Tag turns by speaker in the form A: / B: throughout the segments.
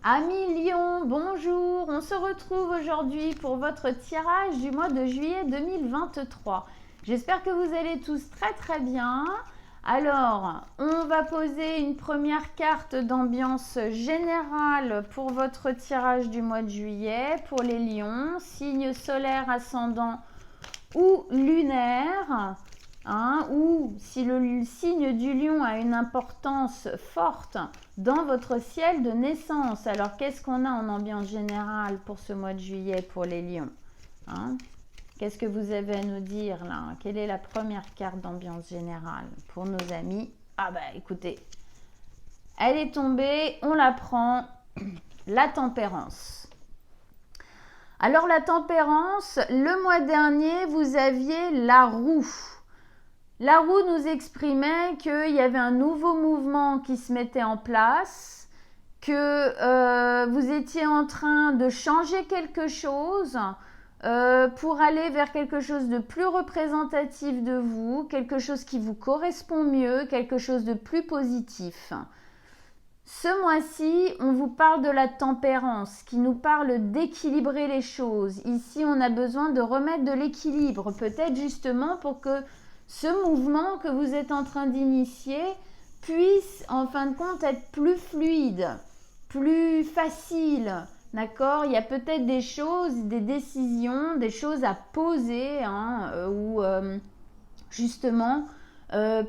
A: Amis Lion, bonjour, on se retrouve aujourd'hui pour votre tirage du mois de juillet 2023. J'espère que vous allez tous très bien. Alors, on va poser une première carte d'ambiance générale pour votre tirage du mois de juillet pour les lions, signe solaire, ascendant ou lunaire. Ou si le signe du lion a une importance forte dans votre ciel de naissance. Alors, qu'est-ce qu'on a en ambiance générale pour ce mois de juillet pour les lions? Qu'est-ce que vous avez à nous dire là? Quelle est la première carte d'ambiance générale pour nos amis? Ah bah écoutez, elle est tombée, on la prend, la tempérance. Alors la tempérance, le mois dernier, vous aviez la roue. La roue nous exprimait qu'il y avait un nouveau mouvement qui se mettait en place, que vous étiez en train de changer quelque chose pour aller vers quelque chose de plus représentatif de vous, quelque chose qui vous correspond mieux, quelque chose de plus positif. Ce mois-ci, on vous parle de la tempérance, qui nous parle d'équilibrer les choses. Ici, on a besoin de remettre de l'équilibre, peut-être justement pour que ce mouvement que vous êtes en train d'initier puisse, en fin de compte, être plus fluide, plus facile. D'accord? Il y a peut-être des choses, des décisions, des choses à poser, ou justement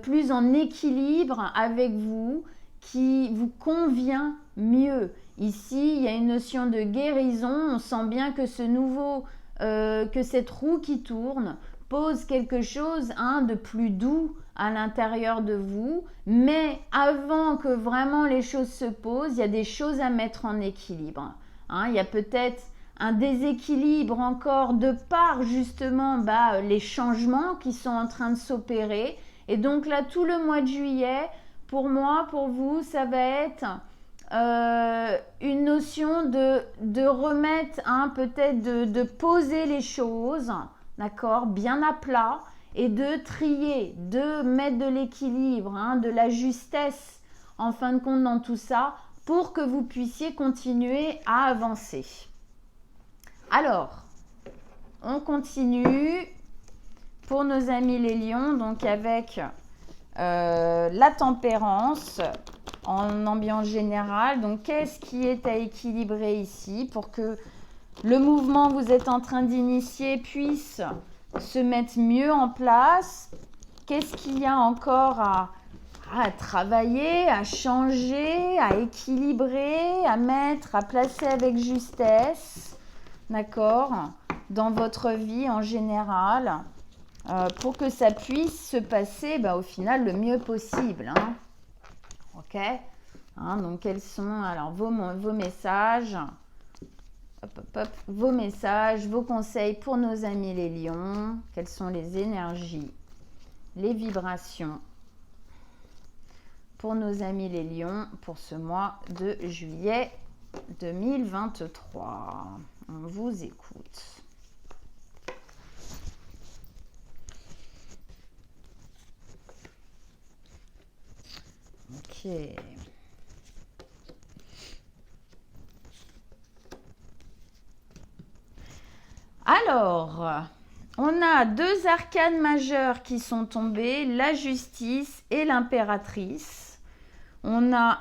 A: plus en équilibre avec vous, qui vous convient mieux. Ici, il y a une notion de guérison. On sent bien que ce nouveau, que cette roue qui tourne pose quelque chose de plus doux à l'intérieur de vous. Mais avant que vraiment les choses se posent, il y a des choses à mettre en équilibre. Il y a peut-être un déséquilibre encore de par justement les changements qui sont en train de s'opérer. Et donc là, tout le mois de juillet, pour moi, pour vous, ça va être une notion de remettre, peut-être de poser les choses, d'accord, bien à plat, et de trier, de mettre de l'équilibre, de la justesse, en fin de compte, dans tout ça, pour que vous puissiez continuer à avancer. Alors, on continue pour nos amis les lions, donc avec la tempérance en ambiance générale. Donc, qu'est-ce qui est à équilibrer ici pour que le mouvement que vous êtes en train d'initier puisse se mettre mieux en place? Qu'est-ce qu'il y a encore à travailler, à changer, à équilibrer, à mettre, à placer avec justesse, d'accord, dans votre vie en général, pour que ça puisse se passer au final le mieux possible. Ok, donc quels sont alors vos messages, vos messages, vos conseils pour nos amis les lions? Quelles sont les énergies, les vibrations pour nos amis les lions pour ce mois de juillet 2023? On vous écoute. Ok. Alors, on a deux arcanes majeures qui sont tombées, la justice et l'impératrice. On a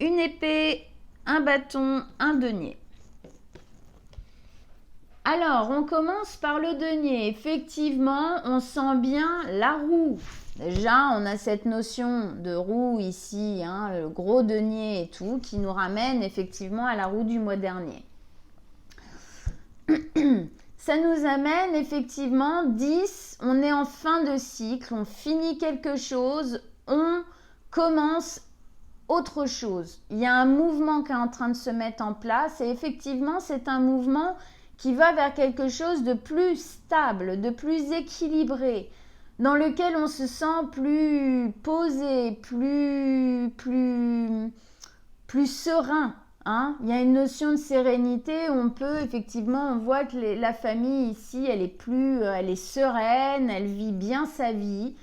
A: une épée, un bâton, un denier. Alors, on commence par le denier. Effectivement, on sent bien la roue. Déjà, on a cette notion de roue ici, le gros denier et tout, qui nous ramène effectivement à la roue du mois dernier. Ça nous amène effectivement 10, on est en fin de cycle, on finit quelque chose, on commence autre chose. Il y a un mouvement qui est en train de se mettre en place et effectivement, c'est un mouvement qui va vers quelque chose de plus stable, de plus équilibré, dans lequel on se sent plus posé, plus serein. Il y a une notion de sérénité où on peut effectivement, on voit que la famille ici, elle est sereine, elle vit bien sa vie.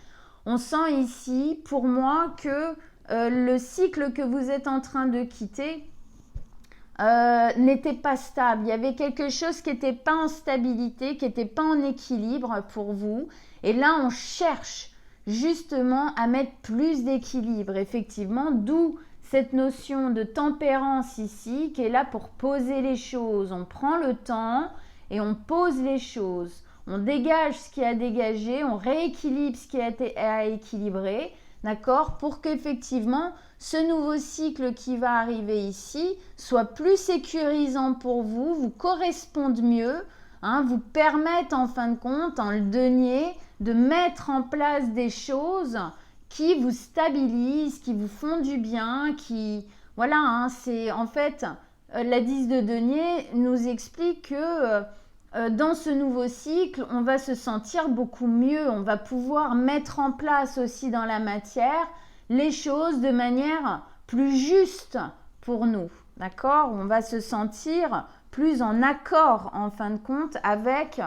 A: On sent ici, pour moi, que le cycle que vous êtes en train de quitter, n'était pas stable. Il y avait quelque chose qui n'était pas en stabilité, qui n'était pas en équilibre pour vous. Et là, on cherche justement à mettre plus d'équilibre, effectivement, d'où cette notion de tempérance ici, qui est là pour poser les choses. On prend le temps et on pose les choses. On dégage ce qui a dégagé, on rééquilibre ce qui a été à équilibrer, d'accord, pour qu'effectivement, ce nouveau cycle qui va arriver ici soit plus sécurisant pour vous, vous corresponde mieux, hein, vous permette en fin de compte, en le denier, de mettre en place des choses qui vous stabilisent, qui vous font du bien, qui... Voilà, hein, c'est en fait, la 10 de denier nous explique que dans ce nouveau cycle, on va se sentir beaucoup mieux, on va pouvoir mettre en place aussi dans la matière les choses de manière plus juste pour nous, d'accord? On va se sentir plus en accord en fin de compte avec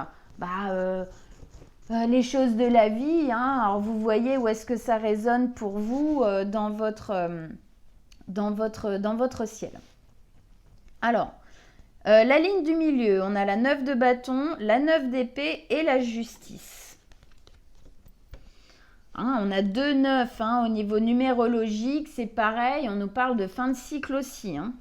A: les choses de la vie, hein. Alors vous voyez où est-ce que ça résonne pour vous dans votre ciel. Alors, la ligne du milieu, on a la 9 de bâton, la 9 d'épée et la justice. Hein, on a 2 9 hein, au niveau numérologique, c'est pareil, on nous parle de fin de cycle aussi. Hein.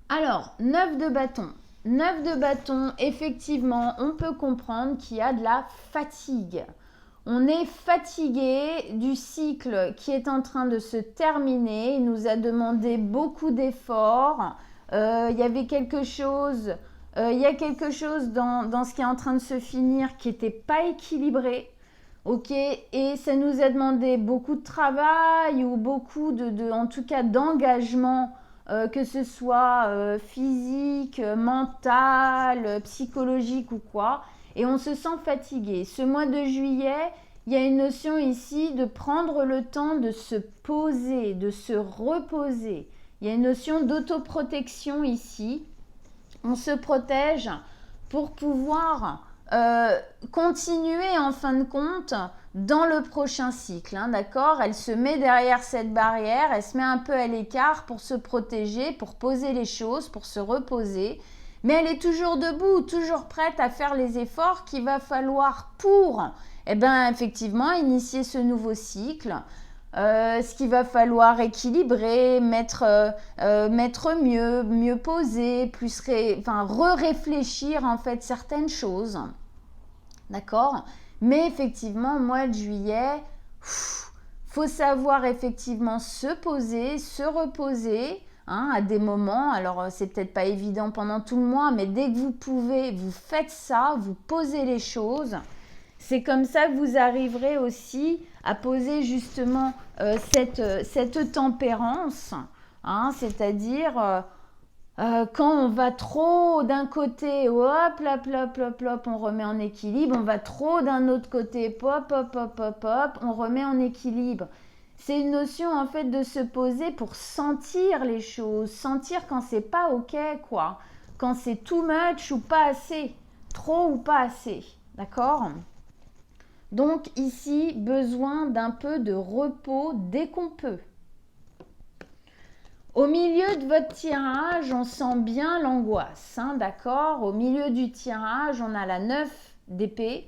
A: Alors, 9 de bâton. 9 de bâton, effectivement, on peut comprendre qu'il y a de la fatigue. On est fatigué du cycle qui est en train de se terminer. Il nous a demandé beaucoup d'efforts. Il y avait quelque chose, il y a quelque chose dans ce qui est en train de se finir qui n'était pas équilibré. Ok, et ça nous a demandé beaucoup de travail ou beaucoup en tout cas d'engagement, que ce soit physique, mental, psychologique ou quoi. Et on se sent fatigué. Ce mois de juillet, il y a une notion ici de prendre le temps de se poser, de se reposer. Il y a une notion d'autoprotection ici. On se protège pour pouvoir continuer en fin de compte dans le prochain cycle, hein, d'accord? Elle se met derrière cette barrière, elle se met un peu à l'écart pour se protéger, pour poser les choses, pour se reposer. Mais elle est toujours debout, toujours prête à faire les efforts qu'il va falloir pour, effectivement, initier ce nouveau cycle. Ce qu'il va falloir équilibrer, mettre mieux poser, re-réfléchir en fait certaines choses. D'accord? Mais effectivement, mois de juillet, faut savoir effectivement se poser, se reposer, hein, à des moments. Alors, c'est peut-être pas évident pendant tout le mois, mais dès que vous pouvez, vous faites ça, vous posez les choses. C'est comme ça que vous arriverez aussi à poser justement cette tempérance, hein, c'est-à-dire quand on va trop d'un côté, hop, on remet en équilibre, on va trop d'un autre côté, hop, on remet en équilibre. C'est une notion en fait de se poser pour sentir les choses, sentir quand c'est pas ok quoi, quand c'est too much ou pas assez, trop ou pas assez, d'accord ? Donc ici, besoin d'un peu de repos dès qu'on peut. Au milieu de votre tirage, on sent bien l'angoisse, hein, d'accord? Au milieu du tirage, on a la 9 d'épée.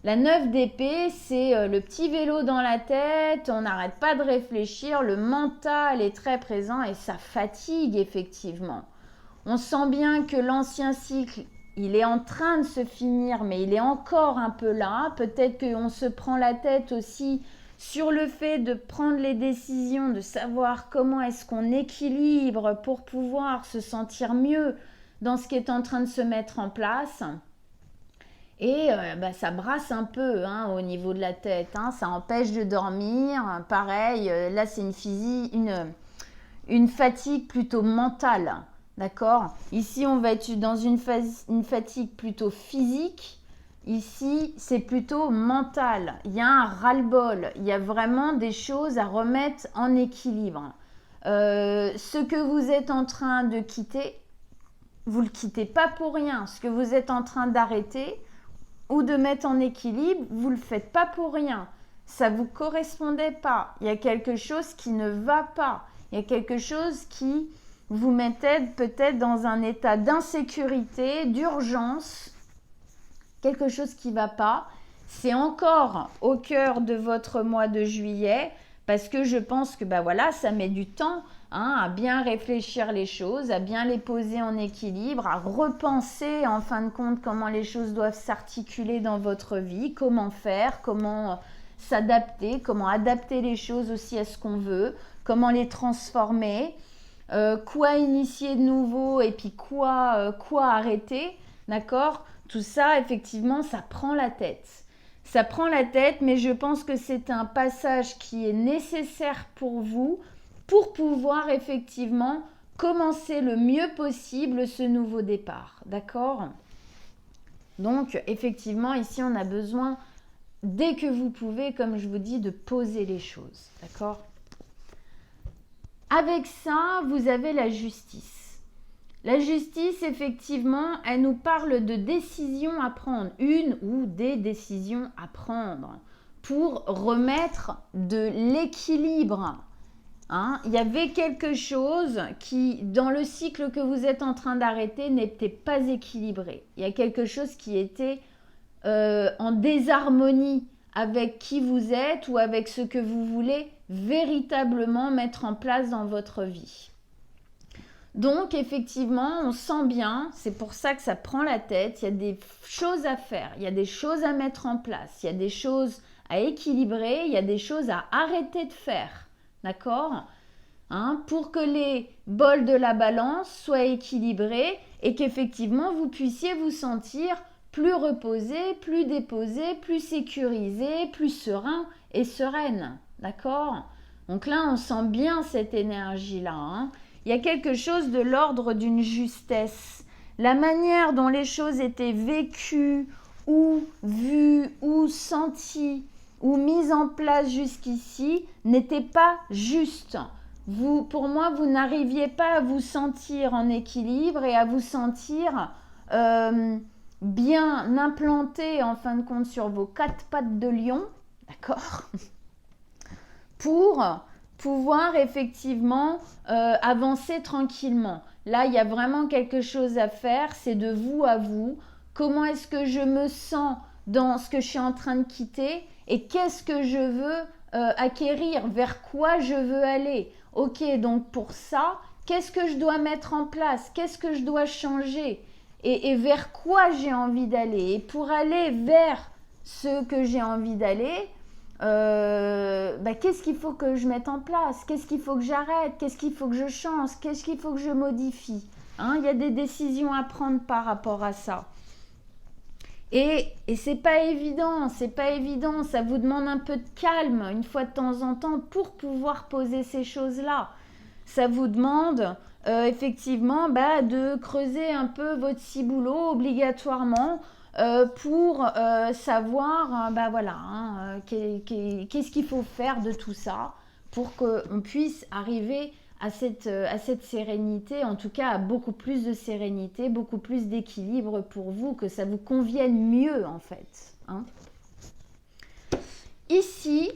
A: La 9 d'épée, c'est le petit vélo dans la tête, on n'arrête pas de réfléchir, le mental est très présent et ça fatigue effectivement. On sent bien que l'ancien cycle, il est en train de se finir, mais il est encore un peu là. Peut-être qu'on se prend la tête aussi sur le fait de prendre les décisions, de savoir comment est-ce qu'on équilibre pour pouvoir se sentir mieux dans ce qui est en train de se mettre en place. Et ça brasse un peu hein, au niveau de la tête, hein, ça empêche de dormir. Pareil, là c'est une fatigue plutôt mentale, d'accord? Ici on va être dans une fatigue plutôt physique. Ici, c'est plutôt mental. Il y a un ras-le-bol. Il y a vraiment des choses à remettre en équilibre. Ce que vous êtes en train de quitter, vous ne le quittez pas pour rien. Ce que vous êtes en train d'arrêter ou de mettre en équilibre, vous ne le faites pas pour rien. Ça ne vous correspondait pas. Il y a quelque chose qui ne va pas. Il y a quelque chose qui vous mettez peut-être dans un état d'insécurité, d'urgence, quelque chose qui ne va pas. C'est encore au cœur de votre mois de juillet parce que je pense que voilà, ça met du temps à bien réfléchir les choses, à bien les poser en équilibre, à repenser en fin de compte comment les choses doivent s'articuler dans votre vie, comment faire, comment s'adapter, comment adapter les choses aussi à ce qu'on veut, comment les transformer, quoi initier de nouveau et puis quoi arrêter, d'accord ? Tout ça, effectivement, ça prend la tête. Ça prend la tête, mais je pense que c'est un passage qui est nécessaire pour vous pour pouvoir effectivement commencer le mieux possible ce nouveau départ. D'accord ? Donc, effectivement, ici, on a besoin, dès que vous pouvez, comme je vous dis, de poser les choses. D'accord ? Avec ça, vous avez la justice. La justice, effectivement, elle nous parle de décisions à prendre, une ou des décisions à prendre pour remettre de l'équilibre. Il y avait quelque chose qui, dans le cycle que vous êtes en train d'arrêter, n'était pas équilibré. Il y a quelque chose qui était en désharmonie avec qui vous êtes ou avec ce que vous voulez véritablement mettre en place dans votre vie. Donc, effectivement, on sent bien, c'est pour ça que ça prend la tête, il y a des choses à faire, il y a des choses à mettre en place, il y a des choses à équilibrer, il y a des choses à arrêter de faire, d'accord ? Pour que les bols de la balance soient équilibrés et qu'effectivement, vous puissiez vous sentir plus reposé, plus déposé, plus sécurisé, plus serein et sereine, d'accord ? Donc là, on sent bien cette énergie-là, Il y a quelque chose de l'ordre d'une justesse. La manière dont les choses étaient vécues ou vues ou senties ou mises en place jusqu'ici n'était pas juste. Pour moi, vous n'arriviez pas à vous sentir en équilibre et à vous sentir bien implanté en fin de compte sur vos 4 pattes de lion, d'accord ? Pour pouvoir effectivement avancer tranquillement. Là, il y a vraiment quelque chose à faire, c'est de vous à vous. Comment est-ce que je me sens dans ce que je suis en train de quitter et qu'est-ce que je veux acquérir, vers quoi je veux aller. Ok, donc pour ça, qu'est-ce que je dois mettre en place? Qu'est-ce que je dois changer? Et vers quoi j'ai envie d'aller? Et pour aller vers ce que j'ai envie d'aller, qu'est-ce qu'il faut que je mette en place? Qu'est-ce qu'il faut que j'arrête? Qu'est-ce qu'il faut que je change? Qu'est-ce qu'il faut que je modifie? Il y a des décisions à prendre par rapport à ça. Et c'est pas évident, ça vous demande un peu de calme une fois de temps en temps pour pouvoir poser ces choses-là. Ça vous demande effectivement de creuser un peu votre ciboulot obligatoirement pour savoir qu'est-ce qu'il faut faire de tout ça pour qu'on puisse arriver à cette sérénité, en tout cas à beaucoup plus de sérénité, beaucoup plus d'équilibre pour vous, que ça vous convienne mieux en fait. Ici,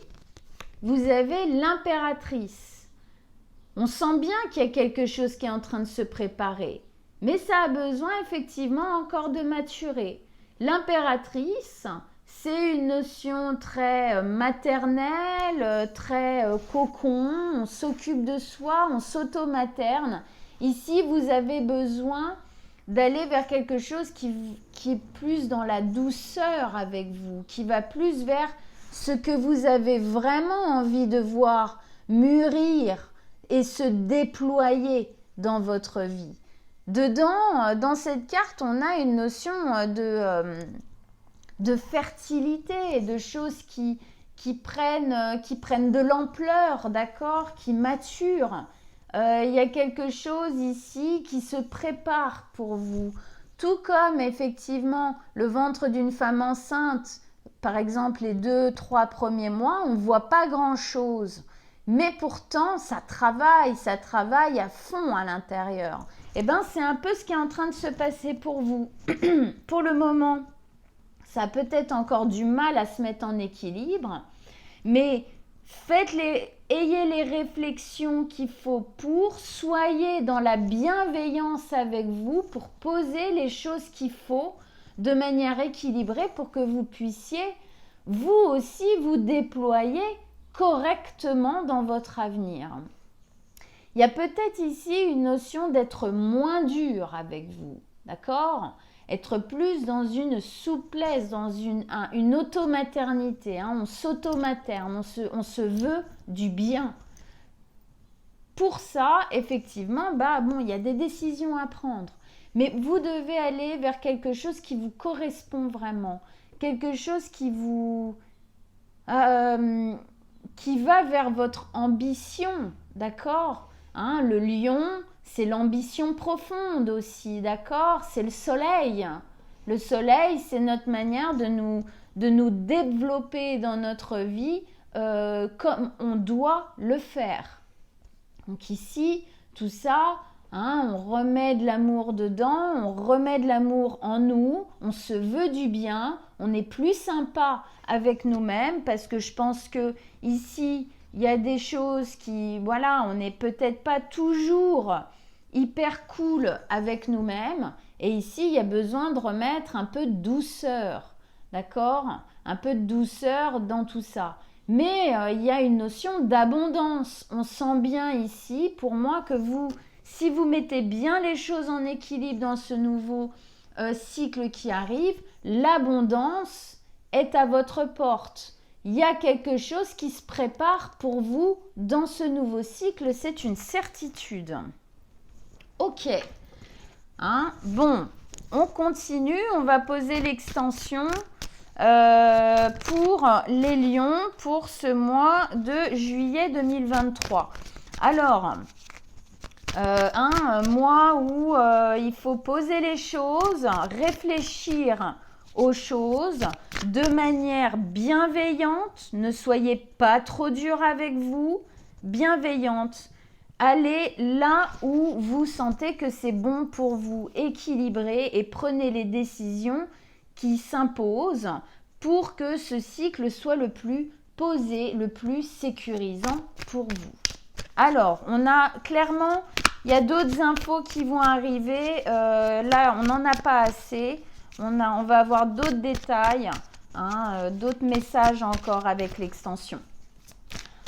A: vous avez l'impératrice. On sent bien qu'il y a quelque chose qui est en train de se préparer, mais ça a besoin effectivement encore de maturer. L'impératrice, c'est une notion très maternelle, très cocon, on s'occupe de soi, on s'auto-materne. Ici, vous avez besoin d'aller vers quelque chose qui est plus dans la douceur avec vous, qui va plus vers ce que vous avez vraiment envie de voir mûrir et se déployer dans votre vie. Dedans, dans cette carte, on a une notion de fertilité, de choses qui prennent de l'ampleur, d'accord, qui maturent. Il y a quelque chose ici qui se prépare pour vous. Tout comme effectivement le ventre d'une femme enceinte, par exemple les 2-3 premiers mois, on ne voit pas grand-chose. Mais pourtant, ça travaille à fond à l'intérieur. Et c'est un peu ce qui est en train de se passer pour vous. Pour le moment, ça a peut-être encore du mal à se mettre en équilibre, mais ayez les réflexions qu'il faut soyez dans la bienveillance avec vous pour poser les choses qu'il faut de manière équilibrée pour que vous puissiez vous aussi vous déployer correctement dans votre avenir. Il y a peut-être ici une notion d'être moins dur avec vous, d'accord ? Être plus dans une souplesse, dans une automaternité. On s'automaterne, on se veut du bien. Pour ça, effectivement, il y a des décisions à prendre. Mais vous devez aller vers quelque chose qui vous correspond vraiment. Quelque chose qui va vers votre ambition, d'accord ? Le lion, c'est l'ambition profonde aussi, d'accord ? C'est le soleil. Le soleil, c'est notre manière de nous développer dans notre vie comme on doit le faire. Donc ici, tout ça, on remet de l'amour dedans, on remet de l'amour en nous, on se veut du bien, on est plus sympa avec nous-mêmes parce que je pense que ici, il y a des choses qui, on n'est peut-être pas toujours hyper cool avec nous-mêmes. Et ici, il y a besoin de remettre un peu de douceur, d'accord ? Un peu de douceur dans tout ça. Mais il y a une notion d'abondance. On sent bien ici, pour moi, que si vous mettez bien les choses en équilibre dans ce nouveau cycle qui arrive, l'abondance est à votre porte. Il y a quelque chose qui se prépare pour vous dans ce nouveau cycle, c'est une certitude. Ok. Bon, on continue, on va poser l'extension pour les lions pour ce mois de juillet 2023. Alors, un mois où il faut poser les choses, réfléchir aux choses de manière bienveillante. Ne soyez pas trop dur avec vous, bienveillante. Allez là où vous sentez que c'est bon pour vous, équilibré et prenez les décisions qui s'imposent pour que ce cycle soit le plus posé, le plus sécurisant pour vous. Alors, on a clairement, il y a d'autres infos qui vont arriver. Là, on n'en a pas assez. On va avoir d'autres détails, d'autres messages encore avec l'extension.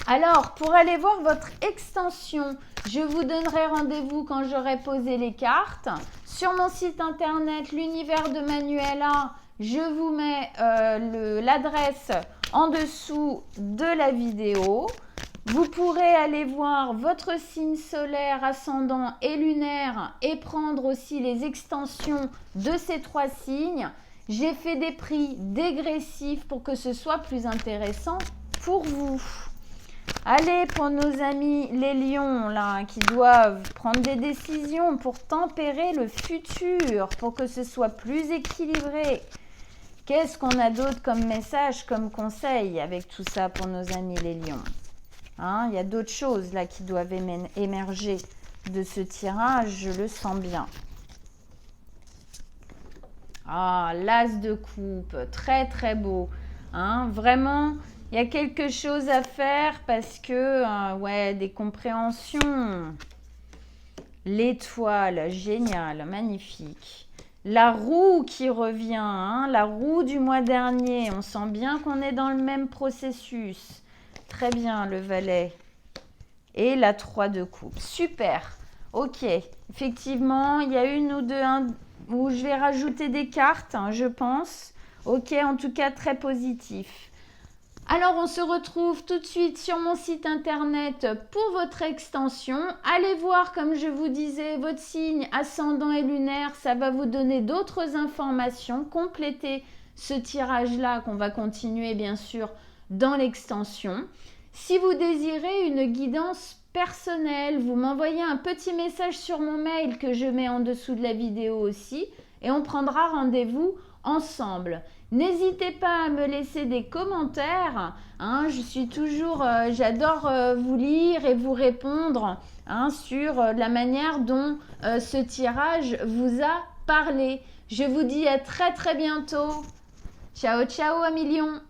A: Alors, pour aller voir votre extension, je vous donnerai rendez-vous quand j'aurai posé les cartes. Sur mon site internet, l'univers de Manuela, je vous mets l'adresse en dessous de la vidéo. Vous pourrez aller voir votre signe solaire, ascendant et lunaire et prendre aussi les extensions de ces 3 signes. J'ai fait des prix dégressifs pour que ce soit plus intéressant pour vous. Allez, pour nos amis les lions là, qui doivent prendre des décisions pour tempérer le futur, pour que ce soit plus équilibré. Qu'est-ce qu'on a d'autre comme message, comme conseil avec tout ça pour nos amis les lions ? Il y a d'autres choses là qui doivent émerger de ce tirage, je le sens bien. L'as de coupe, très très beau. Vraiment, il y a quelque chose à faire parce que, des compréhensions. L'étoile, génial, magnifique. La roue qui revient, la roue du mois dernier. On sent bien qu'on est dans le même processus. Très bien, le valet. Et la 3 de coupe. Super. Ok. Effectivement, il y a une ou deux où je vais rajouter des cartes, je pense. Ok, en tout cas, très positif. Alors, on se retrouve tout de suite sur mon site internet pour votre extension. Allez voir, comme je vous disais, votre signe ascendant et lunaire. Ça va vous donner d'autres informations. Complétez ce tirage-là qu'on va continuer, bien sûr, dans l'extension. Si vous désirez une guidance personnelle, vous m'envoyez un petit message sur mon mail que je mets en dessous de la vidéo aussi et on prendra rendez-vous ensemble. N'hésitez pas à me laisser des commentaires. Je suis toujours, j'adore vous lire et vous répondre sur la manière dont ce tirage vous a parlé. Je vous dis à très très bientôt. Ciao ciao amis lions.